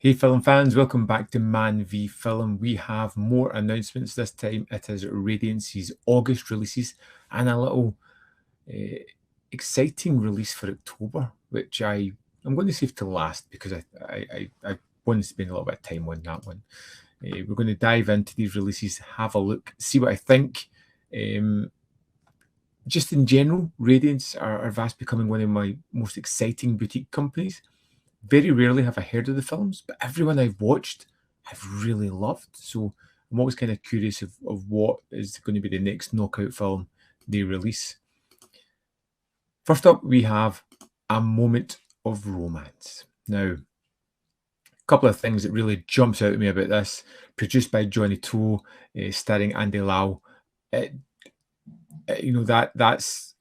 Hey film fans, welcome back to ManVFilm. We have more announcements this time. It is Radiance's August releases and a little uh, exciting release for October, which I'm going to save to last because I want to spend a little bit of time on that one. We're going to dive into these releases, have a look, see what I think. Just in general, Radiance are fast becoming one of my most exciting boutique companies. Very rarely have I heard of the films, but everyone I've watched I've really loved. So I'm always kind of curious of what is going to be the next knockout film they release. First up, we have A Moment of Romance. Now, a couple of things that really jumps out at me about this. Produced by Johnny To, starring Andy Lau. It, that's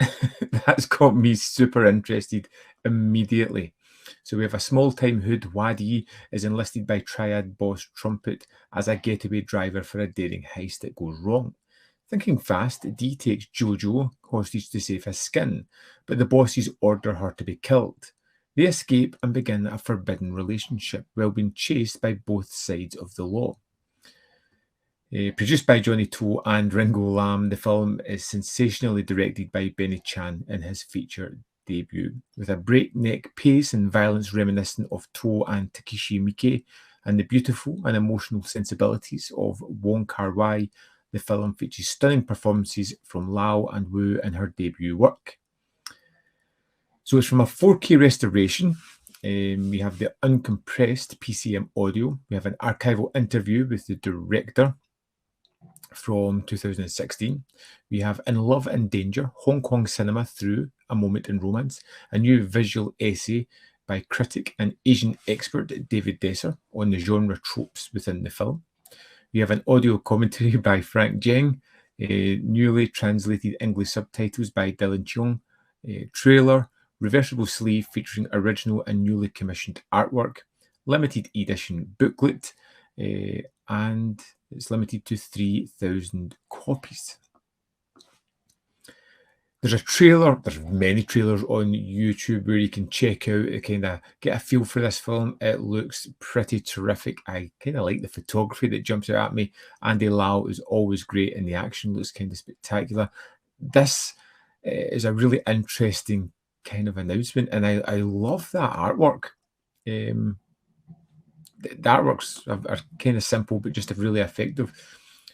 that's got me super interested immediately. So we have a small-time hood, Wadi, is enlisted by Triad boss Trumpet as a getaway driver for a daring heist that goes wrong. Thinking fast, Dee takes Jojo hostage to save his skin, but the bosses order her to be killed. They escape and begin a forbidden relationship while being chased by both sides of the law. Produced by Johnny To and Ringo Lam, the film is sensationally directed by Benny Chan in his feature debut, with a breakneck pace and violence reminiscent of To and Takeshi Miike, and the beautiful and emotional sensibilities of Wong Kar-wai. The film features stunning performances from Lau and Wu in her debut work. So it's from a 4K restoration. We have the uncompressed PCM audio. We have an archival interview with the director from 2016. We have In Love and Danger, Hong Kong cinema through A Moment in Romance, a new visual essay by critic and Asian expert David Desser on the genre tropes within the film. We have an audio commentary by Frank Jeng, newly translated English subtitles by Dylan Cheong, trailer, reversible sleeve featuring original and newly commissioned artwork, limited edition booklet, and it's limited to 3,000 copies. There's a trailer, there's many trailers on YouTube where you can check out to kind of get a feel for this film. It looks pretty terrific. I kind of like the photography that jumps out at me. Andy Lau is always great and the action looks kind of spectacular. This is a really interesting kind of announcement and I love that artwork. The artworks are kind of simple but just really effective.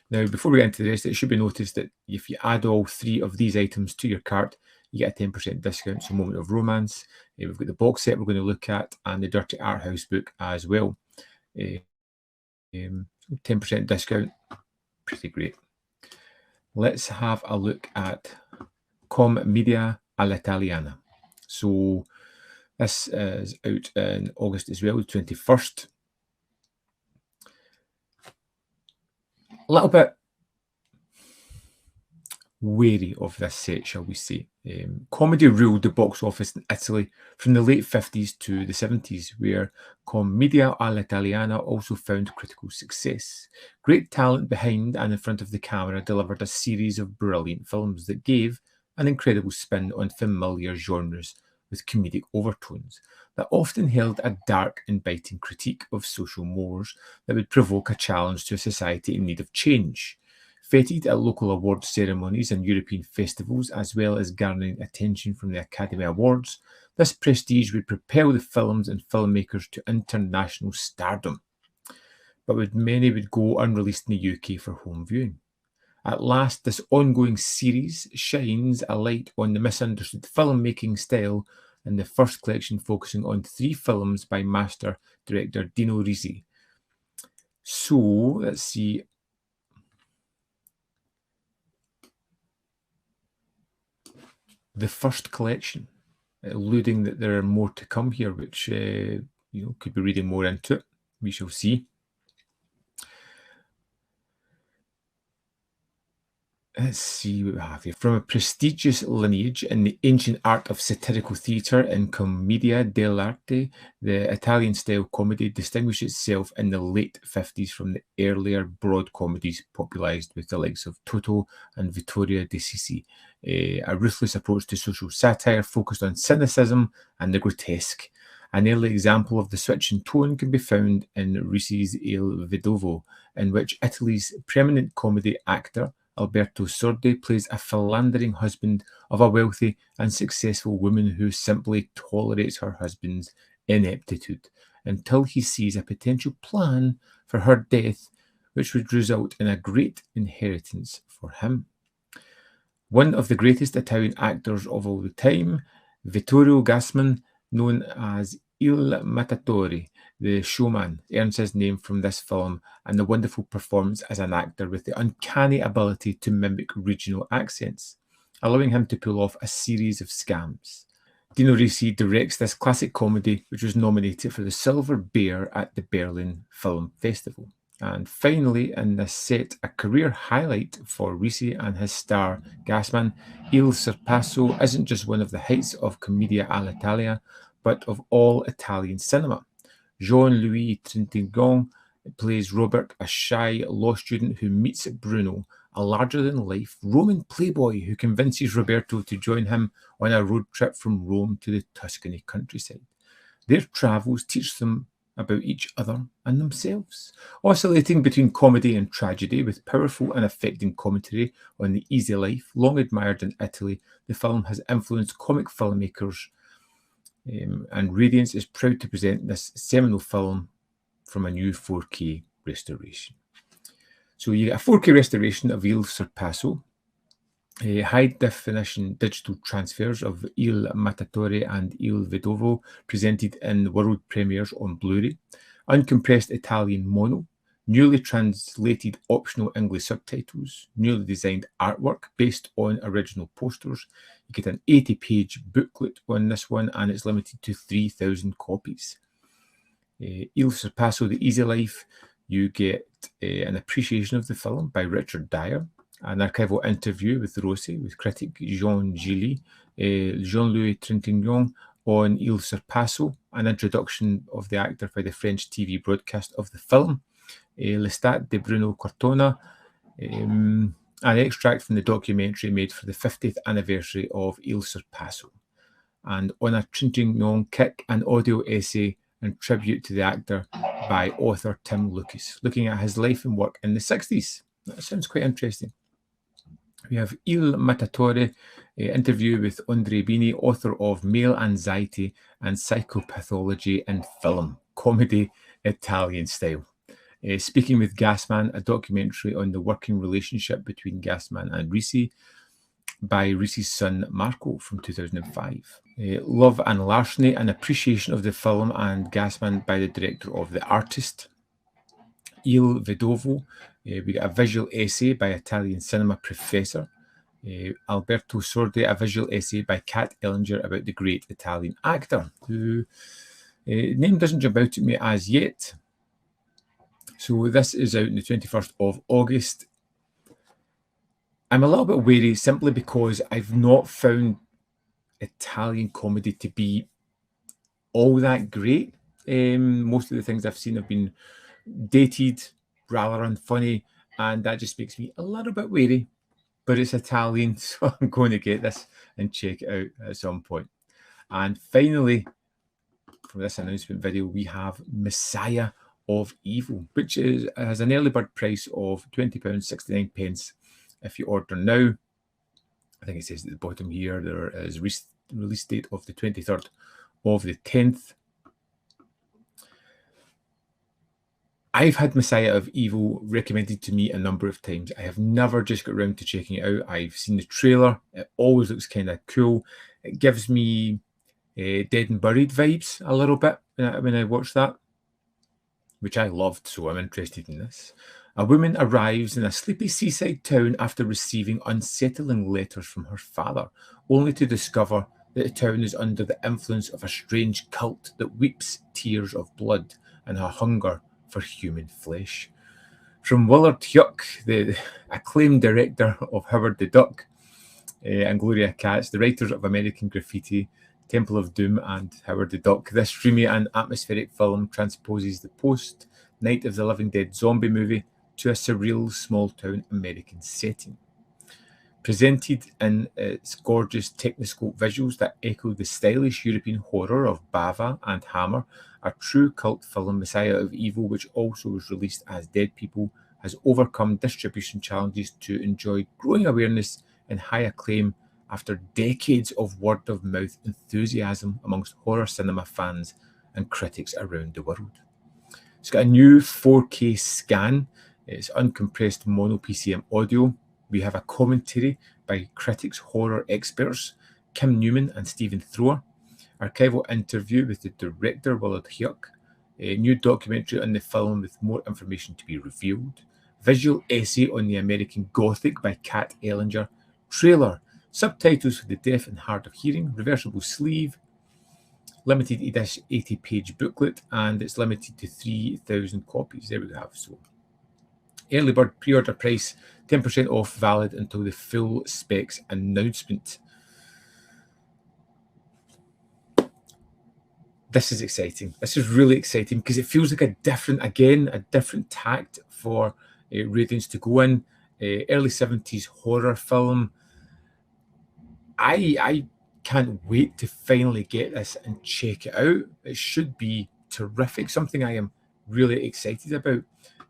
Now, before we get into the rest, it should be noticed that if you add all three of these items to your cart, you get a 10% discount. So Moment of Romance, we've got the box set we're going to look at, and the Dirty Art House book as well. 10% discount, pretty great. Let's have a look at Commedia all'Italiana. So this is out in August as well, the 21st. A little bit wary of this set, shall we say. Comedy ruled the box office in Italy from the late 50s to the 70s, where Commedia all'Italiana also found critical success. Great talent behind and in front of the camera delivered a series of brilliant films that gave an incredible spin on familiar genres with comedic overtones that often held a dark and biting critique of social mores that would provoke a challenge to a society in need of change. Feted at local awards ceremonies and European festivals, as well as garnering attention from the Academy Awards, this prestige would propel the films and filmmakers to international stardom, but many would go unreleased in the UK for home viewing. At last, this ongoing series shines a light on the misunderstood filmmaking style in the first collection, focusing on 3 films by master director Dino Risi. So, let's see. The first collection, alluding that there are more to come here, which could be reading more into it. We shall see. Let's see what we have here. From a prestigious lineage in the ancient art of satirical theatre in Commedia dell'arte, the Italian-style comedy distinguished itself in the late 50s from the earlier broad comedies popularised with the likes of Toto and Vittorio De Sisti. A ruthless approach to social satire focused on cynicism and the grotesque, An early example of the switch in tone can be found in Risi's Il Vedovo, in which Italy's preeminent comedy actor Alberto Sordi plays a philandering husband of a wealthy and successful woman who simply tolerates her husband's ineptitude until he sees a potential plan for her death, which would result in a great inheritance for him. One of the greatest Italian actors of all the time, Vittorio Gassman, known as Il Mattatore, the showman, earns his name from this film and the wonderful performance as an actor with the uncanny ability to mimic regional accents, allowing him to pull off a series of scams. Dino Risi directs this classic comedy, which was nominated for the Silver Bear at the Berlin Film Festival. And finally, in this set, a career highlight for Risi and his star Gassman, Il Sorpasso isn't just one of the heights of Commedia all'Italia, but of all Italian cinema. Jean-Louis Trintignant plays Robert, a shy law student who meets Bruno, a larger-than-life Roman playboy who convinces Roberto to join him on a road trip from Rome to the Tuscany countryside. Their travels teach them about each other and themselves, oscillating between comedy and tragedy with powerful and affecting commentary on the easy life. Long admired in Italy, the film has influenced comic filmmakers, and Radiance is proud to present this seminal film from a new 4K restoration. So you get a 4K restoration of Il Sorpasso, high-definition digital transfers of Il Mattatore and Il Vedovo presented in world premieres on Blu-ray, uncompressed Italian mono, newly translated optional English subtitles, newly designed artwork based on original posters. You get an 80-page booklet on this one, and it's limited to 3,000 copies. Il Sorpasso, The Easy Life, you get an appreciation of the film by Richard Dyer, an archival interview with Rossi, with critic Jean Gilly, Jean-Louis Trintignant on Il Sorpasso, an introduction of the actor by the French TV broadcast of the film, L'estate de Bruno Cortona, an extract from the documentary made for the 50th anniversary of Il Sorpasso, and on a Trintignant kick, an audio essay and tribute to the actor by author Tim Lucas, looking at his life and work in the 60s. That sounds quite interesting. We have Il Mattatore, interview with Andre Bini, author of Male Anxiety and Psychopathology in Film, comedy Italian style. Speaking with Gassman, a documentary on the working relationship between Gassman and Risi by Risi's son Marco from 2005. Love and Larceny, an appreciation of the film and Gassman by the director of The Artist. Il Vedovo, we got a visual essay by Italian cinema professor. Alberto Sordi, a visual essay by Kat Ellinger about the great Italian actor, who name doesn't jump out at me as yet. So this is out on the 21st of August. I'm a little bit wary simply because I've not found Italian comedy to be all that great. Most of the things I've seen have been dated, rather unfunny, and that just makes me a little bit wary. But it's Italian, so I'm going to get this and check it out at some point. And finally, from this announcement video, we have Messiah of Evil, which has an early bird price of £20.69 if you order now. I think it says at the bottom here there is release date of the 23rd of the 10th. I've had Messiah of Evil recommended to me a number of times. I have never just got around to checking it out. I've seen the trailer. It always looks kind of cool. It gives me Dead and Buried vibes a little bit when I watch that, which I loved, so I'm interested in this. A woman arrives in a sleepy seaside town after receiving unsettling letters from her father, only to discover that the town is under the influence of a strange cult that weeps tears of blood and a hunger for human flesh. From Willard Huyck, the acclaimed director of Howard the Duck and Gloria Katz, the writers of American Graffiti, Temple of Doom, and Howard the Duck, this dreamy and atmospheric film transposes the post-Night of the Living Dead zombie movie to a surreal small-town American setting. Presented in its gorgeous Technoscope visuals that echo the stylish European horror of Bava and Hammer, a true cult film, Messiah of Evil, which also was released as Dead People, has overcome distribution challenges to enjoy growing awareness and high acclaim after decades of word-of-mouth enthusiasm amongst horror cinema fans and critics around the world. It's got a new 4K scan. It's uncompressed mono PCM audio. We have a commentary by critics, horror experts, Kim Newman and Stephen Thrower, archival interview with the director, Willard Hyuk, a new documentary on the film with more information to be revealed, visual essay on the American Gothic by Kat Ellinger, trailer, subtitles for the deaf and hard of hearing, reversible sleeve, limited edition 80-page booklet, and it's limited to 3,000 copies. There we have. So early bird pre-order price 10% off, valid until the full specs announcement. This is exciting. This is really exciting because it feels like a different tact for Radiance to go in. Early 70s horror film. I can't wait to finally get this and check it out. It should be terrific. Something I am really excited about.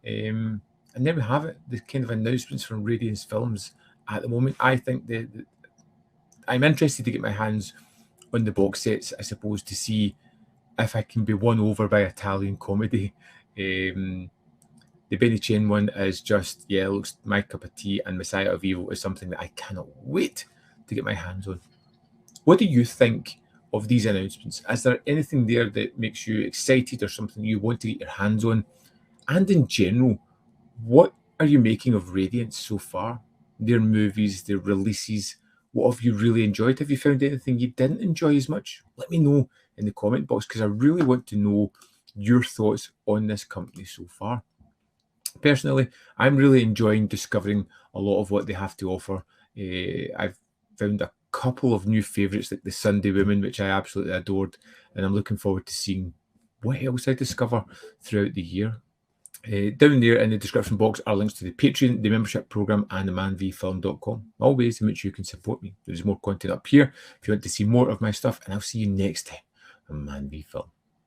And there we have it, the kind of announcements from Radiance Films at the moment. I think I'm interested to get my hands on the box sets, I suppose, to see if I can be won over by Italian comedy. The Benny Chen one is just, looks my cup of tea, and Messiah of Evil is something that I cannot wait to get my hands on. What do you think of these announcements? Is there anything there that makes you excited or something you want to get your hands on? And in general, what are you making of Radiance so far? Their movies, their releases, what have you really enjoyed? Have you found anything you didn't enjoy as much? Let me know in the comment box, because I really want to know your thoughts on this company so far. Personally, I'm really enjoying discovering a lot of what they have to offer. I've found a couple of new favourites like the Sunday Women, which I absolutely adored, and I'm looking forward to seeing what else I discover throughout the year. Down there in the description box are links to the Patreon, the membership program, and the ManVFilm.com. All ways in which you can support me. There's more content up here if you want to see more of my stuff, and I'll see you next time on ManVFilm.